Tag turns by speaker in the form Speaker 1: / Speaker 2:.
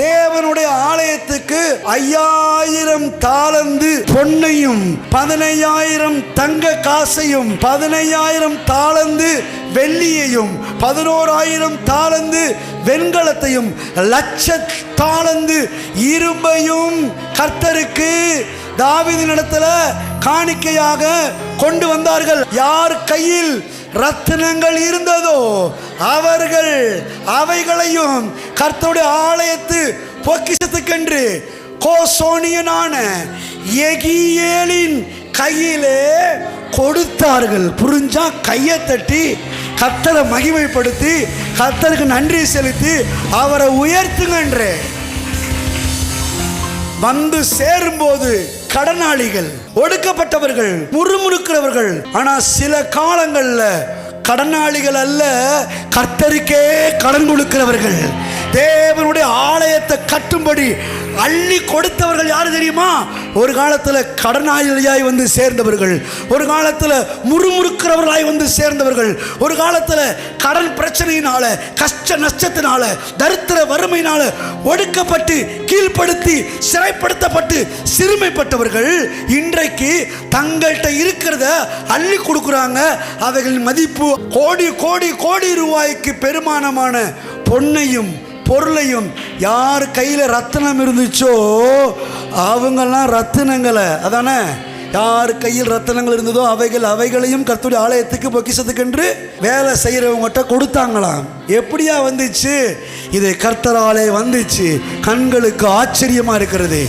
Speaker 1: தேவனுடைய ஆலயத்துக்கு 5000 தாலந்து பொன்னையும் 15000 தங்க காசையும் 15000 தாலந்து வெள்ளியையும் 11000 தாலந்து வெண்கலத்தையும் 1,00,000 தாலந்து இரும்பையும் கர்த்தருக்கு தாவீதினிடத்துல காணிக்கையாக கொண்டு வந்தார்கள். யார் கையில் ரத்தினங்கள் இருந்ததோ அவர்கள் அவைகளையும் கர்த்தருடைய ஆலயத்து பொக்கிஷத்துக்கென்று கோசோனியனான எகியேலின் கையிலே கொடுத்தார்கள். புரிஞ்சா கையை தட்டி கர்த்தரை மகிமைப்படுத்தி கர்த்தருக்கு நன்றி செலுத்தி அவரை உயர்த்துங்கன்றே. வந்து சேரும்போது கடனாளிகள், ஒடுக்கப்பட்டவர்கள், முறுமுறுக்கிறவர்கள். ஆனா சில காலங்கள்ல கடனாளிகள் அல்ல, கர்த்தருக்கே கடன் கொடுக்கிறவர்கள், தேவனுடைய ஆலயத்தை கட்டும்படி அள்ளி கொடுத்தவர்கள் யாரு தெரியுமா? ஒரு காலத்தில் கடனாளியாய் வந்து சேர்ந்தவர்கள், ஒரு காலத்தில் முறுமுறுக்கிறவர்களாய் வந்து சேர்ந்தவர்கள், ஒரு காலத்தில் கடன் பிரச்சனையினால, கஷ்ட நஷ்டத்தினால, தரித்திர வறுமையினால ஒடுக்கப்பட்டு கீழ்ப்படுத்தி சிறைப்படுத்தப்பட்டு சிறுமைப்பட்டவர்கள் இன்றைக்கு தங்கள்கிட்ட இருக்கிறத அள்ளி கொடுக்குறாங்க. அவைகளின் மதிப்பு கோடி கோடி கோடி ரூபாய்க்கு பெருமானமான பொன்னையும் பொருளையும். யார் கையில் ரத்தினம் இருந்துச்சோ அவங்கெல்லாம் ரத்தினங்களை, அதானே, யார் கையில் ரத்தினங்கள் இருந்ததோ அவைகளையும் கர்த்தருடைய ஆலயத்துக்கு பொக்கிஷத்துக்கென்று வேலை செய்கிறவங்ககிட்ட கொடுத்தாங்களாம். எப்படியா வந்துச்சு? இது கர்த்தராலே வந்துச்சு. கண்களுக்கு ஆச்சரியமா இருக்கிறது.